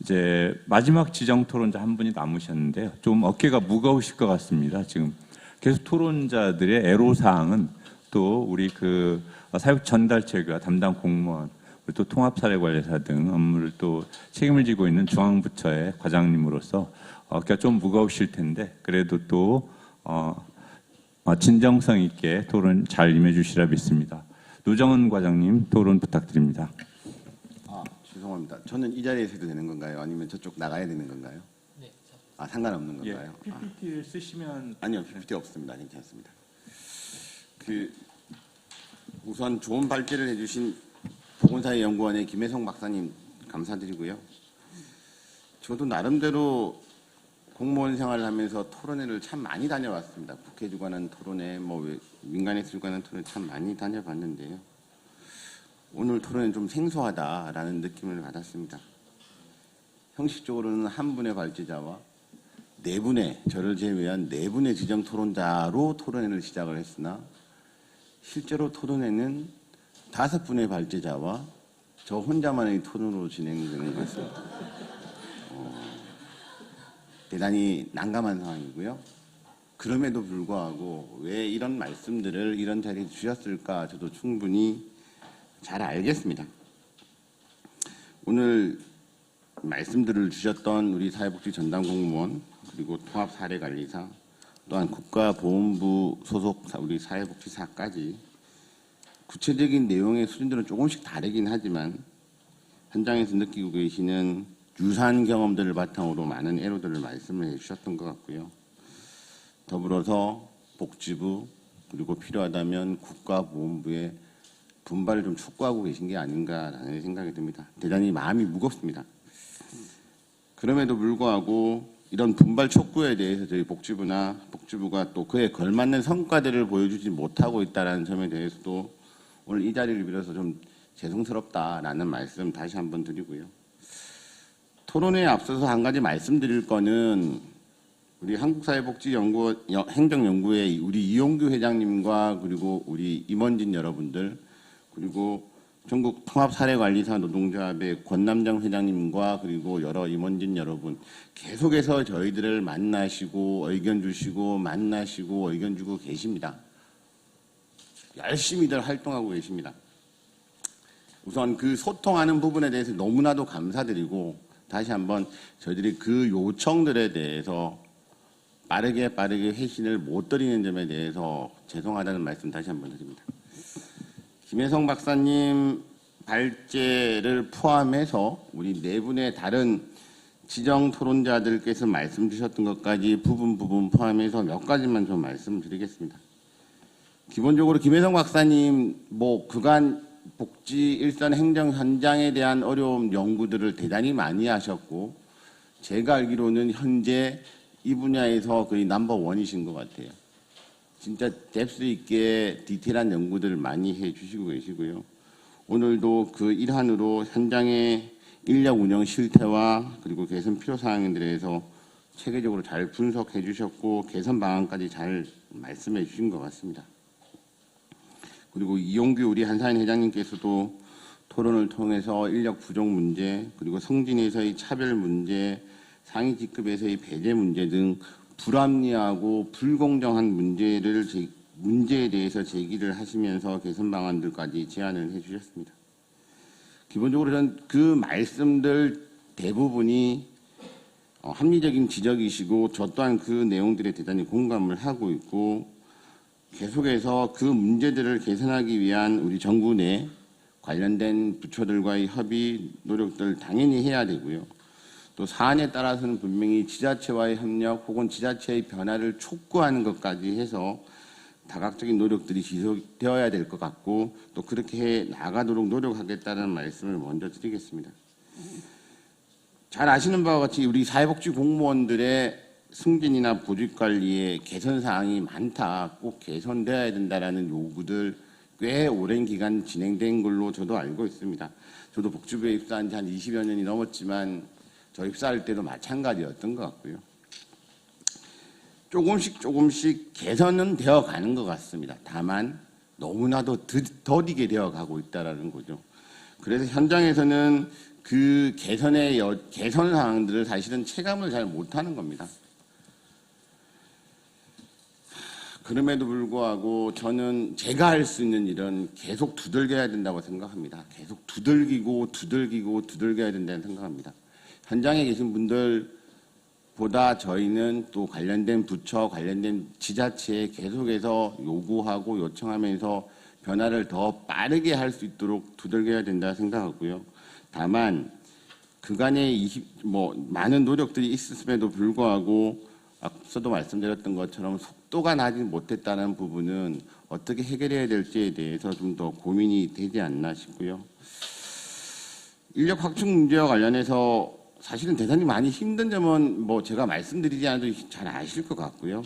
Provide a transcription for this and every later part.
이제 마지막 지정 토론자 한 분이 남으셨는데요. 좀 어깨가 무거우실 것 같습니다. 지금 계속 토론자들의 애로사항은 또 우리 그 사육 전달체가 담당 공무원, 또 통합사례관리사 등 업무를 또 책임을 지고 있는 중앙부처의 과장님으로서 어깨가 좀 무거우실 텐데 그래도 또 진정성 있게 토론 잘 임해주시라 믿습니다. 노정은 과장님 토론 부탁드립니다. 죄송합니다. 저는 이 자리에서 해도 되는 건가요? 아니면 저쪽 나가야 되는 건가요? 네. 상관없는 건가요? PPT를 쓰시면 아니요, PPT 없습니다. 괜찮습니다. 우선 좋은 발제를 해주신 보건사회연구원의 김혜성 박사님 감사드리고요. 저도 나름대로 공무원 생활을 하면서 토론회를 참 많이 다녀왔습니다. 국회 주관한 토론회, 민간에서 주관한 토론회 참 많이 다녀봤는데요. 오늘 토론은 좀 생소하다라는 느낌을 받았습니다. 형식적으로는 한 분의 발제자와 네 분의, 저를 제외한 네 분의 지정 토론자로 토론회를 시작을 했으나 실제로 토론회는 5분의 발제자와 저 혼자만의 토론으로 진행되는 것 같습니다. 대단히 난감한 상황이고요. 그럼에도 불구하고 왜 이런 말씀들을 이런 자리에 주셨을까 저도 충분히 잘 알겠습니다. 오늘 말씀들을 주셨던 우리 사회복지 전담 공무원 그리고 통합사례관리사 또한 국가보훈부 소속 우리 사회복지사까지 구체적인 내용의 수준들은 조금씩 다르긴 하지만 현장에서 느끼고 계시는 유사한 경험들을 바탕으로 많은 애로들을 말씀을 해주셨던 것 같고요. 더불어서 복지부 그리고 필요하다면 국가보훈부의 분발을 좀 촉구하고 계신 게 아닌가라는 생각이 듭니다. 대단히 마음이 무겁습니다. 그럼에도 불구하고 이런 분발 촉구에 대해서 저희 복지부가 또 그에 걸맞는 성과들을 보여주지 못하고 있다는 점에 대해서도 오늘 이 자리를 빌어서 좀 죄송스럽다라는 말씀 다시 한번 드리고요. 토론회에 앞서서 한 가지 말씀드릴 거는 우리 행정연구회 우리 이용규 회장님과 그리고 우리 임원진 여러분들 그리고 전국 통합사례관리사 노동조합의 권남정 회장님과 그리고 여러 임원진 여러분 계속해서 저희들을 만나시고 의견 주시고 만나시고 의견 주고 계십니다. 열심히들 활동하고 계십니다. 우선 그 소통하는 부분에 대해서 너무나도 감사드리고 다시 한번 저희들이 그 요청들에 대해서 빠르게 회신을 못 드리는 점에 대해서 죄송하다는 말씀 다시 한번 드립니다. 김혜성 박사님 발제를 포함해서 우리 네 분의 다른 지정 토론자들께서 말씀 주셨던 것까지 부분 포함해서 몇 가지만 좀 말씀드리겠습니다. 기본적으로 김혜성 박사님 그간 복지 일선 행정 현장에 대한 어려움 연구들을 대단히 많이 하셨고 제가 알기로는 현재 이 분야에서 거의 넘버1이신 것 같아요. 진짜 뎁스 있게 디테일한 연구들을 많이 해주시고 계시고요. 오늘도 그 일환으로 현장의 인력 운영 실태와 그리고 개선 필요사항에 대해서 체계적으로 잘 분석해 주셨고 개선 방안까지 잘 말씀해 주신 것 같습니다. 그리고 이용규 우리 한사인 회장님께서도 토론을 통해서 인력 부족 문제 그리고 성진에서의 차별 문제 상위 직급에서의 배제 문제 등 불합리하고 불공정한 문제에 대해서 제기를 하시면서 개선 방안들까지 제안을 해주셨습니다. 기본적으로 저는 그 말씀들 대부분이 합리적인 지적이시고 저 또한 그 내용들에 대단히 공감을 하고 있고 계속해서 그 문제들을 개선하기 위한 우리 정부 내 관련된 부처들과의 협의 노력들 당연히 해야 되고요. 또 사안에 따라서는 분명히 지자체와의 협력 혹은 지자체의 변화를 촉구하는 것까지 해서 다각적인 노력들이 지속되어야 될 것 같고 또 그렇게 해 나가도록 노력하겠다는 말씀을 먼저 드리겠습니다. 잘 아시는 바와 같이 우리 사회복지 공무원들의 승진이나 보직관리에 개선사항이 많다, 꼭 개선되어야 된다라는 요구들 꽤 오랜 기간 진행된 걸로 저도 알고 있습니다. 저도 복지부에 입사한 지 한 20여 년이 넘었지만 저 입사할 때도 마찬가지였던 것 같고요. 조금씩 개선은 되어가는 것 같습니다. 다만 너무나도 더디게 되어가고 있다는 거죠. 그래서 현장에서는 그 개선 사항들을 사실은 체감을 잘 못하는 겁니다. 그럼에도 불구하고 저는 제가 할 수 있는 일은 계속 두들겨야 된다고 생각합니다. 계속 두들기고 두들겨야 된다고 생각합니다. 현장에 계신 분들보다 저희는 또 관련된 부처, 관련된 지자체에 계속해서 요구하고 요청하면서 변화를 더 빠르게 할 수 있도록 두들겨야 된다 생각하고요. 다만 그간의 많은 노력들이 있었음에도 불구하고 앞서도 말씀드렸던 것처럼 속도가 나지 못했다는 부분은 어떻게 해결해야 될지에 대해서 좀 더 고민이 되지 않나 싶고요. 인력 확충 문제와 관련해서 사실은 대단히 많이 힘든 점은 제가 말씀드리지 않아도 잘 아실 것 같고요.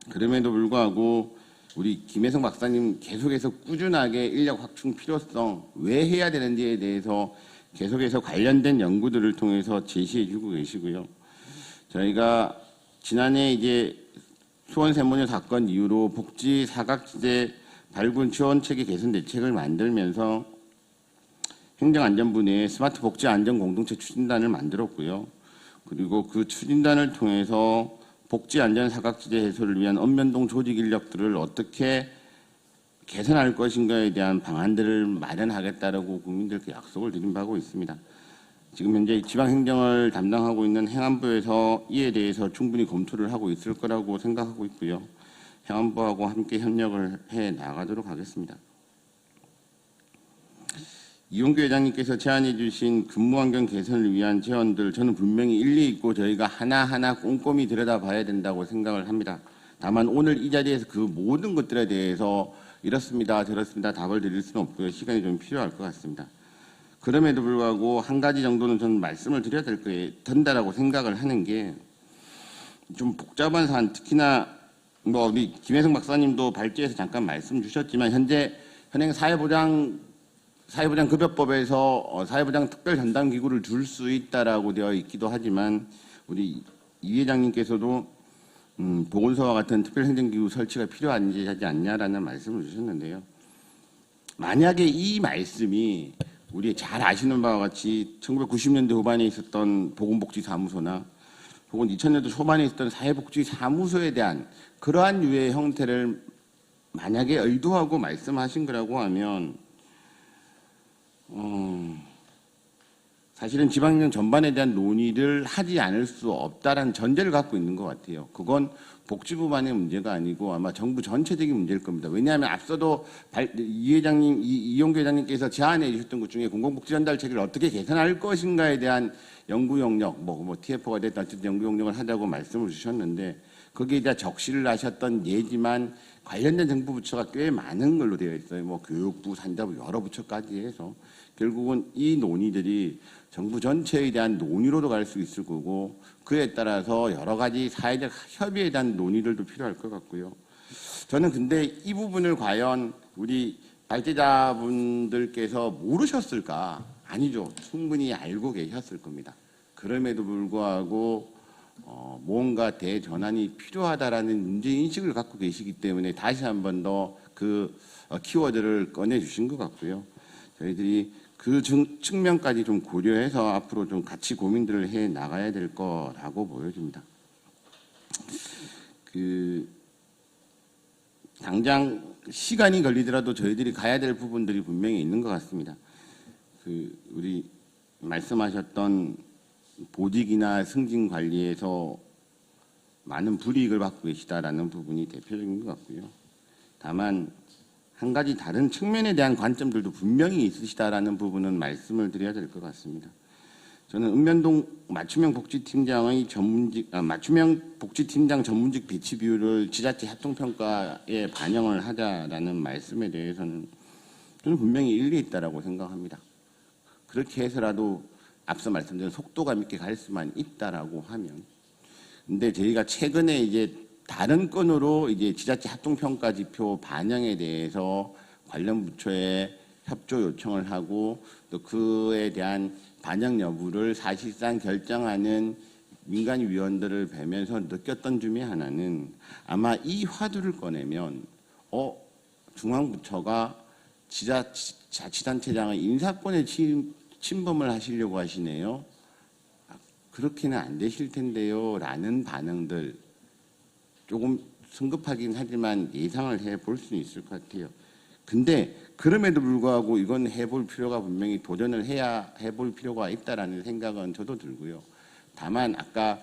그럼에도 불구하고 우리 김혜성 박사님 계속해서 꾸준하게 인력 확충 필요성 왜 해야 되는지에 대해서 계속해서 관련된 연구들을 통해서 제시해주고 계시고요. 저희가 지난해 이제 수원 세모녀 사건 이후로 복지 사각지대 발군 지원 체계 개선 대책을 만들면서 행정안전부 내에 스마트 복지 안전 공동체 추진단을 만들었고요. 그리고 그 추진단을 통해서 복지 안전 사각지대 해소를 위한 읍면동 조직 인력들을 어떻게 개선할 것인가에 대한 방안들을 마련하겠다라고 국민들께 약속을 드린 바고 있습니다. 지금 현재 지방행정을 담당하고 있는 행안부에서 이에 대해서 충분히 검토를 하고 있을 거라고 생각하고 있고요. 행안부하고 함께 협력을 해 나가도록 하겠습니다. 이용규 회장님께서 제안해 주신 근무환경 개선을 위한 제언들 저는 분명히 일리 있고 저희가 하나하나 꼼꼼히 들여다봐야 된다고 생각을 합니다. 다만 오늘 이 자리에서 그 모든 것들에 대해서 이렇습니다 저렇습니다 답을 드릴 수는 없고요. 시간이 좀 필요할 것 같습니다. 그럼에도 불구하고 한 가지 정도는 저는 말씀을 드려야 된다라고 생각을 하는 게 좀 복잡한 사안, 특히나 우리 김혜성 박사님도 발제에서 잠깐 말씀 주셨지만 현행 사회보장급여법에서 사회보장 특별전담기구를 둘 수 있다라고 되어 있기도 하지만 우리 이 회장님께서도 보건소와 같은 특별행정기구 설치가 필요하지 않냐라는 말씀을 주셨는데요. 만약에 이 말씀이 우리 잘 아시는 바와 같이 1990년대 후반에 있었던 보건복지사무소나 혹은 2000년대 초반에 있었던 사회복지사무소에 대한 그러한 유의 형태를 만약에 의도하고 말씀하신 거라고 하면 사실은 지방행정 전반에 대한 논의를 하지 않을 수 없다라는 전제를 갖고 있는 것 같아요. 그건 복지부만의 문제가 아니고 아마 정부 전체적인 문제일 겁니다. 왜냐하면 앞서도 이용규 회장님께서 제안해 주셨던 것 중에 공공복지 전달체계를 어떻게 개선할 것인가에 대한 연구 영역, TF가 됐든 어쨌든 연구 영역을 하자고 말씀을 주셨는데 거기에 대한 적시를 하셨던 예지만 관련된 정부 부처가 꽤 많은 걸로 되어 있어요. 교육부, 산자부 여러 부처까지 해서 결국은 이 논의들이 정부 전체에 대한 논의로도 갈 수 있을 거고 그에 따라서 여러 가지 사회적 협의에 대한 논의들도 필요할 것 같고요. 저는 근데 이 부분을 과연 우리 발제자분들께서 모르셨을까? 아니죠. 충분히 알고 계셨을 겁니다. 그럼에도 불구하고 뭔가 대전환이 필요하다라는 문제인식을 갖고 계시기 때문에 다시 한 번 더 그 키워드를 꺼내주신 것 같고요. 저희들이 그 측면까지 좀 고려해서 앞으로 좀 같이 고민들을 해 나가야 될 거라고 보여집니다. 당장 시간이 걸리더라도 저희들이 가야 될 부분들이 분명히 있는 것 같습니다. 우리 말씀하셨던 보직이나 승진 관리에서 많은 불이익을 받고 계시다라는 부분이 대표적인 것 같고요. 다만 한 가지 다른 측면에 대한 관점들도 분명히 있으시다라는 부분은 말씀을 드려야 될 것 같습니다. 저는 읍면동 맞춤형 복지팀장의 맞춤형 복지팀장 전문직 배치 비율을 지자체 협동평가에 반영을 하자라는 말씀에 대해서는 저는 분명히 일리 있다라고 생각합니다. 그렇게 해서라도 앞서 말씀드린 속도감 있게 갈 수만 있다라고 하면, 근데 저희가 최근에 이제 다른 건으로 이제 지자체 합동평가 지표 반영에 대해서 관련 부처에 협조 요청을 하고 또 그에 대한 반영 여부를 사실상 결정하는 민간위원들을 뵈면서 느꼈던 중에 하나는 아마 이 화두를 꺼내면 중앙부처가 자치단체장의 인사권에 침범을 하시려고 하시네요. 그렇게는 안 되실 텐데요. 라는 반응들 조금 성급하긴 하지만 예상을 해볼 수는 있을 것 같아요. 근데 그럼에도 불구하고 이건 해볼 필요가 분명히 도전을 해야 해볼 필요가 있다라는 생각은 저도 들고요. 다만 아까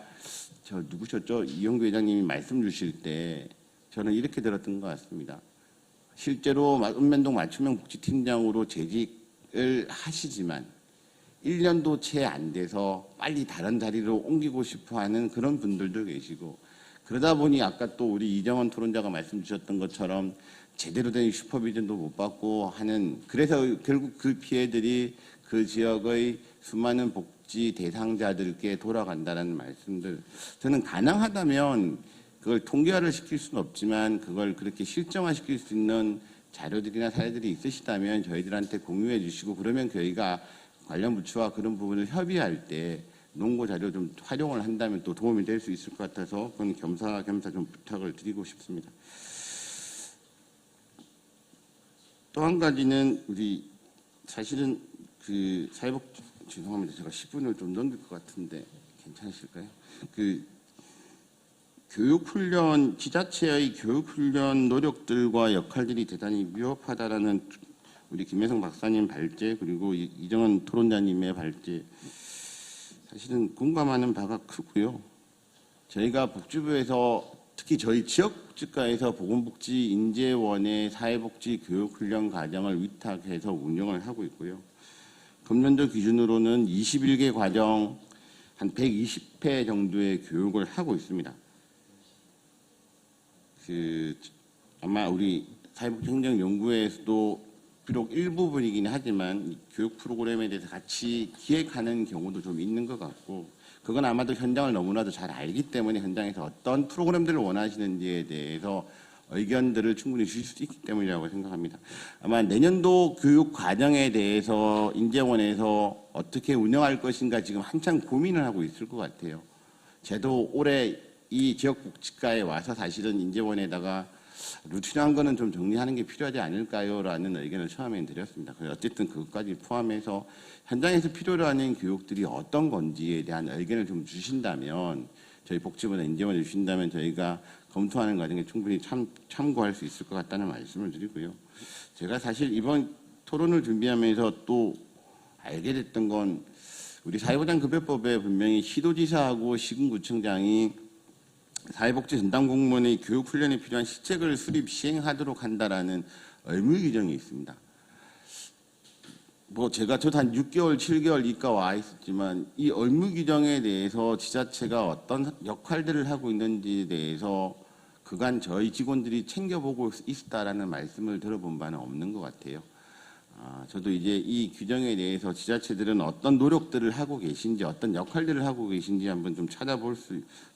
저 누구셨죠? 이영규 회장님이 말씀 주실 때 저는 이렇게 들었던 것 같습니다. 실제로 읍면동 맞춤형 복지팀장으로 재직을 하시지만 1년도 채 안 돼서 빨리 다른 자리로 옮기고 싶어하는 그런 분들도 계시고 그러다 보니 아까 또 우리 이정원 토론자가 말씀 주셨던 것처럼 제대로 된 슈퍼비전도 못 받고 하는 그래서 결국 그 피해들이 그 지역의 수많은 복지 대상자들께 돌아간다는 말씀들 저는 가능하다면 그걸 통계화를 시킬 수는 없지만 그걸 그렇게 실정화시킬 수 있는 자료들이나 사례들이 있으시다면 저희들한테 공유해 주시고 그러면 저희가 관련 부처와 그런 부분을 협의할 때 논고 자료 좀 활용을 한다면 또 도움이 될 수 있을 것 같아서 그건 겸사겸사 좀 부탁을 드리고 싶습니다. 또 한 가지는 우리 사실은 그 죄송합니다. 제가 10분을 좀 넘길 것 같은데 괜찮으실까요? 그 교육훈련, 지자체의 교육훈련 노력들과 역할들이 대단히 미흡하다라는 우리 김혜성 박사님 발제 그리고 이정원 토론자님의 발제 사실은 공감하는 바가 크고요. 저희가 복지부에서 특히 저희 지역복지과에서 보건복지인재원의 사회복지 교육훈련 과정을 위탁해서 운영을 하고 있고요. 금년도 기준으로는 21개 과정 한 120회 정도의 교육을 하고 있습니다. 아마 우리 사회복지행정연구회에서도 비록 일부분이긴 하지만 교육 프로그램에 대해서 같이 기획하는 경우도 좀 있는 것 같고 그건 아마도 현장을 너무나도 잘 알기 때문에 현장에서 어떤 프로그램들을 원하시는지에 대해서 의견들을 충분히 주실 수 있기 때문이라고 생각합니다. 아마 내년도 교육 과정에 대해서 인재원에서 어떻게 운영할 것인가 지금 한참 고민을 하고 있을 것 같아요. 저도 올해 이 지역복지과에 와서 사실은 인재원에다가 루틴한 거는 좀 정리하는 게 필요하지 않을까요? 라는 의견을 처음에 드렸습니다. 그래서 어쨌든 그것까지 포함해서 현장에서 필요로 하는 교육들이 어떤 건지에 대한 의견을 좀 주신다면 저희 복지부나 인재원에 주신다면 저희가 검토하는 과정에 충분히 참고할 수 있을 것 같다는 말씀을 드리고요. 제가 사실 이번 토론을 준비하면서 또 알게 됐던 건 우리 사회보장급여법에 분명히 시도지사하고 시군구청장이 사회복지 전담 공무원의 교육 훈련에 필요한 시책을 수립 시행하도록 한다라는 의무 규정이 있습니다. 저도 한 6개월, 7개월 이과 와 있었지만 이 의무 규정에 대해서 지자체가 어떤 역할들을 하고 있는지에 대해서 그간 저희 직원들이 챙겨보고 있다라는 말씀을 들어본 바는 없는 것 같아요. 저도 이제 이 규정에 대해서 지자체들은 어떤 노력들을 하고 계신지 어떤 역할들을 하고 계신지 한번 좀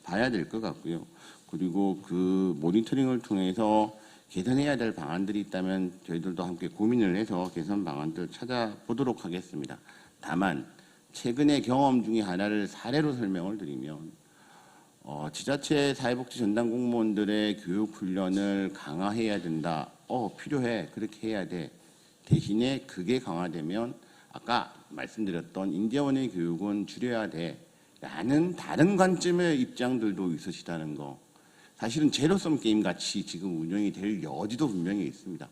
봐야 될 것 같고요. 그리고 그 모니터링을 통해서 개선해야 될 방안들이 있다면 저희들도 함께 고민을 해서 개선 방안들 찾아보도록 하겠습니다. 다만 최근의 경험 중에 하나를 사례로 설명을 드리면 지자체 사회복지 전담 공무원들의 교육 훈련을 강화해야 된다. 필요해. 그렇게 해야 돼. 대신에 그게 강화되면 아까 말씀드렸던 인재원의 교육은 줄여야 돼 라는 다른 관점의 입장들도 있으시다는 거 사실은 제로섬 게임 같이 지금 운영이 될 여지도 분명히 있습니다.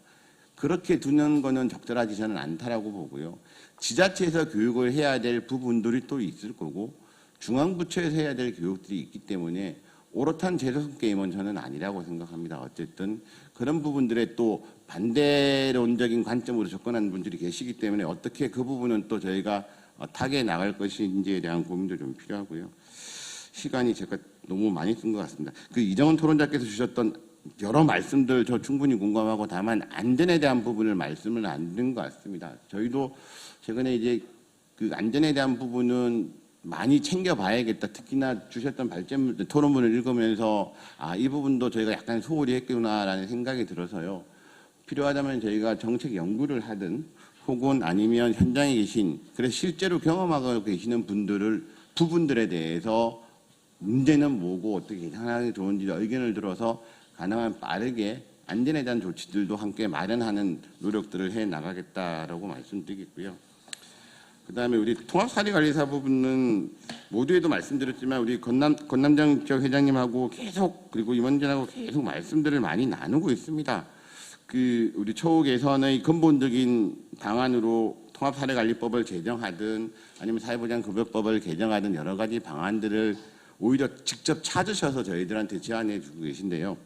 그렇게 두는 거는 적절하지 저는 않다라고 보고요. 지자체에서 교육을 해야 될 부분들이 또 있을 거고 중앙부처에서 해야 될 교육들이 있기 때문에 오롯한 제로섬 게임은 저는 아니라고 생각합니다. 어쨌든 그런 부분들에 또 반대론적인 관점으로 접근하는 분들이 계시기 때문에 어떻게 그 부분은 또 저희가 타개해 나갈 것인지에 대한 고민도 좀 필요하고요. 시간이 제가 너무 많이 쓴 것 같습니다. 그 이정원 토론자께서 주셨던 여러 말씀들 저 충분히 공감하고 다만 안전에 대한 부분을 말씀을 안 드린 것 같습니다. 저희도 최근에 이제 그 안전에 대한 부분은 많이 챙겨봐야겠다. 특히나 주셨던 발제물, 토론문을 읽으면서 이 부분도 저희가 약간 소홀히 했구나라는 생각이 들어서요. 필요하다면 저희가 정책 연구를 하든 혹은 아니면 현장에 계신 그래서 실제로 경험하고 계시는 부분들에 대해서 문제는 뭐고 어떻게 개선하는 게 좋은지 의견을 들어서 가능한 빠르게 안전에 대한 조치들도 함께 마련하는 노력들을 해 나가겠다라고 말씀드리겠고요. 그다음에 우리 통합사례관리사 부분은 모두에도 말씀드렸지만 우리 권남정 지역 회장님하고 계속 그리고 임원진하고 계속 말씀들을 많이 나누고 있습니다. 그 우리 처우 개선의 근본적인 방안으로 통합사례관리법을 제정하든 아니면 사회보장급여법을 개정하든 여러 가지 방안들을 오히려 직접 찾으셔서 저희들한테 제안해 주고 계신데요.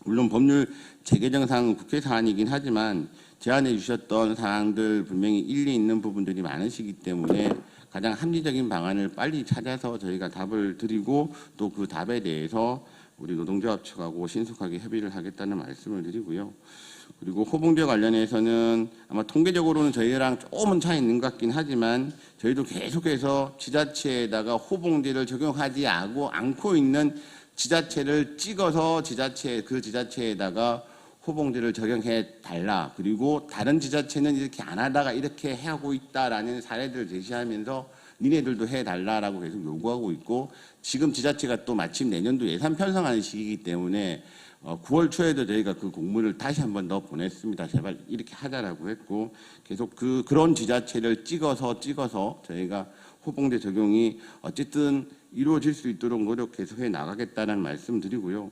물론 법률 재개정상 국회 사안이긴 하지만 제안해 주셨던 사항들 분명히 일리 있는 부분들이 많으시기 때문에 가장 합리적인 방안을 빨리 찾아서 저희가 답을 드리고 또 그 답에 대해서 우리 노동조합 측하고 신속하게 협의를 하겠다는 말씀을 드리고요. 그리고 호봉제 관련해서는 아마 통계적으로는 저희랑 조금은 차이 있는 것 같긴 하지만 저희도 계속해서 지자체에다가 호봉제를 적용하지 않고 있는 지자체를 찍어서 그 지자체에다가 호봉제를 적용해 달라. 그리고 다른 지자체는 이렇게 안 하다가 이렇게 하고 있다라는 사례들을 제시하면서 니네들도 해달라라고 계속 요구하고 있고 지금 지자체가 또 마침 내년도 예산 편성하는 시기이기 때문에 9월 초에도 저희가 그 공문을 다시 한 번 더 보냈습니다. 제발 이렇게 하자라고 했고 계속 그런 지자체를 찍어서 저희가 호봉제 적용이 어쨌든 이루어질 수 있도록 노력 계속해 나가겠다는 말씀드리고요.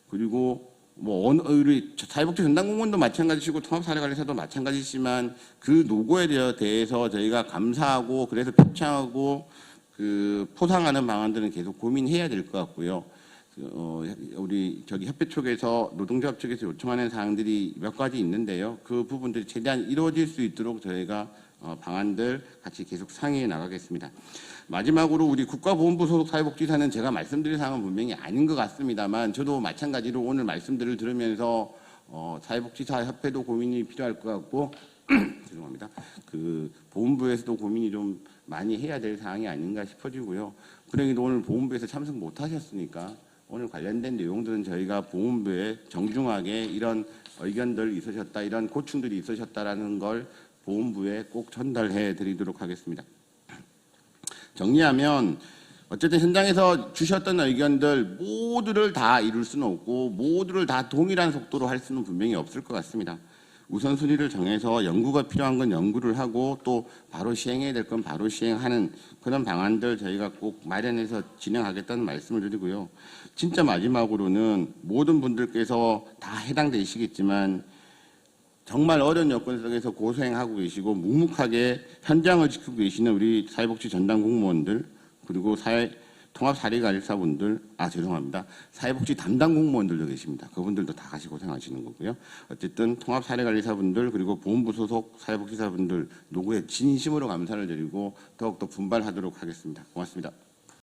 그리고 우리 사회복지 전담공무원도 마찬가지시고 통합사례관리사도 마찬가지지만 그 노고에 대해서 저희가 감사하고 그래서 표창하고 그 포상하는 방안들은 계속 고민해야 될 것 같고요. 우리 협회 쪽에서 노동조합 쪽에서 요청하는 사항들이 몇 가지 있는데요. 그 부분들이 최대한 이루어질 수 있도록 저희가 방안들 같이 계속 상의해 나가겠습니다. 마지막으로 우리 국가보훈부 소속 사회복지사는 제가 말씀드릴 사항은 분명히 아닌 것 같습니다만 저도 마찬가지로 오늘 말씀들을 들으면서 사회복지사 협회도 고민이 필요할 것 같고 죄송합니다. 그 보훈부에서도 고민이 좀 많이 해야 될 사항이 아닌가 싶어지고요. 불행히도 오늘 보훈부에서 참석 못 하셨으니까 오늘 관련된 내용들은 저희가 보훈부에 정중하게 이런 의견들 있으셨다, 이런 고충들이 있으셨다라는 걸 보훈부에 꼭 전달해 드리도록 하겠습니다. 정리하면 어쨌든 현장에서 주셨던 의견들 모두를 다 이룰 수는 없고 모두를 다 동일한 속도로 할 수는 분명히 없을 것 같습니다. 우선순위를 정해서 연구가 필요한 건 연구를 하고 또 바로 시행해야 될 건 바로 시행하는 그런 방안들 저희가 꼭 마련해서 진행하겠다는 말씀을 드리고요. 진짜 마지막으로는 모든 분들께서 다 해당되시겠지만 정말 어려운 여건 속에서 고생하고 계시고 묵묵하게 현장을 지키고 계시는 우리 사회복지 전담 공무원들 그리고 통합사례관리사분들 죄송합니다. 사회복지 담당 공무원들도 계십니다. 그분들도 다 같이 고생하시는 거고요. 어쨌든 통합사례관리사분들 그리고 보훈부 소속 사회복지사분들 노고에 진심으로 감사를 드리고 더욱더 분발하도록 하겠습니다. 고맙습니다.